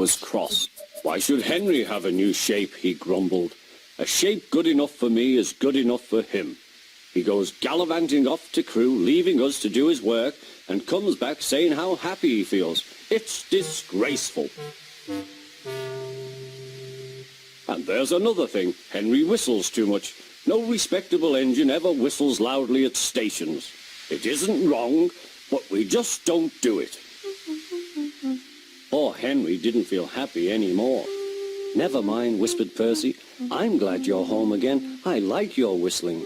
was cross. Why should Henry have a new shape, he grumbled. A shape good enough for me is good enough for him. He goes gallivanting off to Crewe, leaving us to do his work, and comes back saying how happy he feels. It's disgraceful. And there's another thing. Henry whistles too much. No respectable engine ever whistles loudly at stations. It isn't wrong, but we just don't do it. Poor Henry didn't feel happy anymore. Never mind, whispered Percy. I'm glad you're home again. I like your whistling.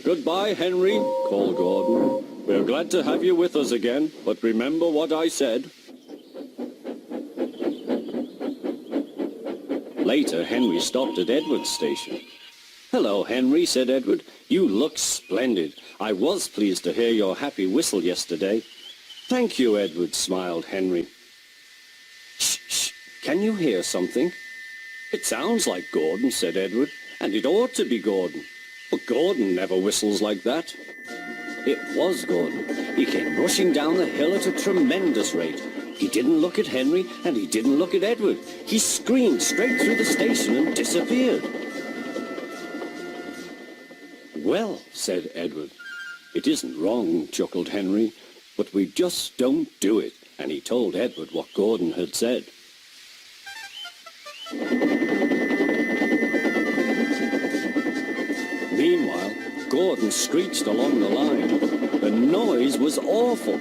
Goodbye, Henry, called Gordon. We're glad to have you with us again, but remember what I said. Later, Henry stopped at Edward's station. Hello, Henry, said Edward. You look splendid. I was pleased to hear your happy whistle yesterday. Thank you, Edward, smiled Henry. Shh, shh. Can you hear something? It sounds like Gordon, said Edward, and it ought to be Gordon. But Gordon never whistles like that. It was Gordon. He came rushing down the hill at a tremendous rate. He didn't look at Henry, and he didn't look at Edward. He screamed straight through the station and disappeared. Well, said Edward. It isn't wrong, chuckled Henry, but we just don't do it. And he told Edward what Gordon had said. Meanwhile, Gordon screeched along the line. The noise was awful.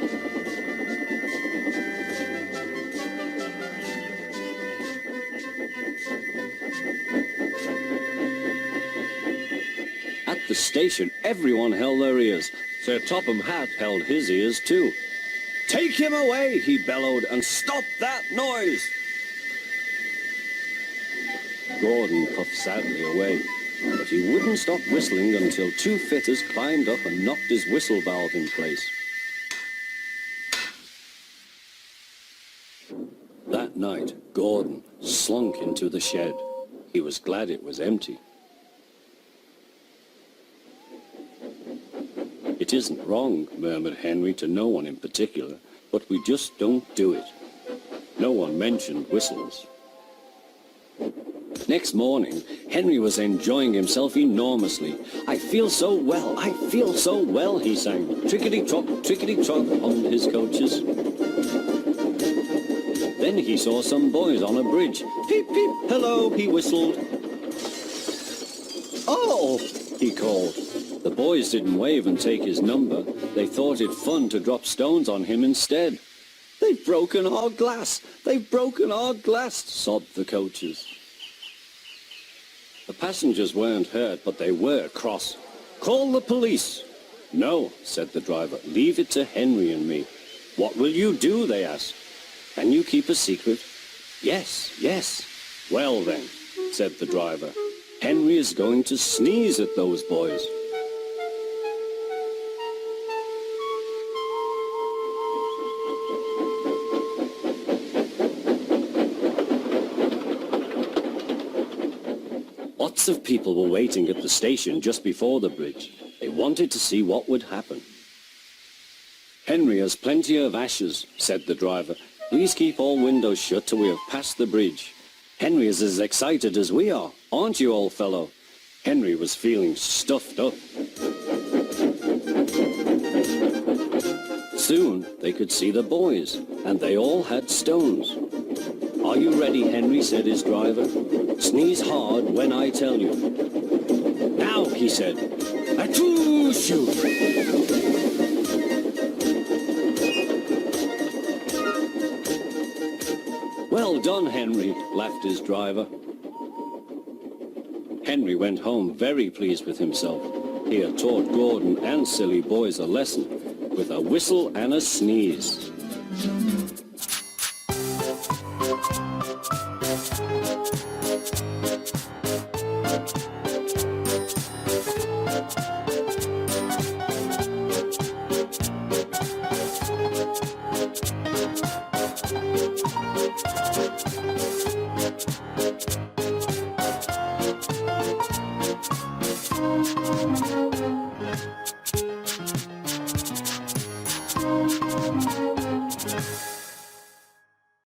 At the station, everyone held their ears. Sir Topham Hatt held his ears too. Take him away, he bellowed, and stop that noise! Gordon puffed sadly away, but he wouldn't stop whistling until two fitters climbed up and knocked his whistle valve in place. That night, Gordon slunk into the shed. He was glad it was empty. It isn't wrong, murmured Henry to no one in particular, but we just don't do it. No one mentioned whistles. Next morning, Henry was enjoying himself enormously. I feel so well, he sang. Trickety-trock, hummed his coaches. Then he saw some boys on a bridge. Peep, peep, hello, he whistled. Oh, he called. The boys didn't wave and take his number. They thought it fun to drop stones on him instead. They've broken our glass! They've broken our glass! Sobbed the coaches. The passengers weren't hurt, but they were cross. Call the police! No, said the driver. Leave it to Henry and me. What will you do? They asked. Can you keep a secret? Yes, yes. Well then, said the driver. Henry is going to sneeze at those boys. Lots of people were waiting at the station just before the bridge. They wanted to see what would happen. Henry has plenty of ashes, said the driver. Please keep all windows shut till we have passed the bridge. Henry is as excited as we are, aren't you, old fellow? Henry was feeling stuffed up. Soon they could see the boys, and they all had stones. Are you ready, Henry, said his driver. Sneeze hard when I tell you. Now, he said. Achoo-shoo! Well done, Henry, laughed his driver. Henry went home very pleased with himself. He had taught Gordon and silly boys a lesson with a whistle and a sneeze.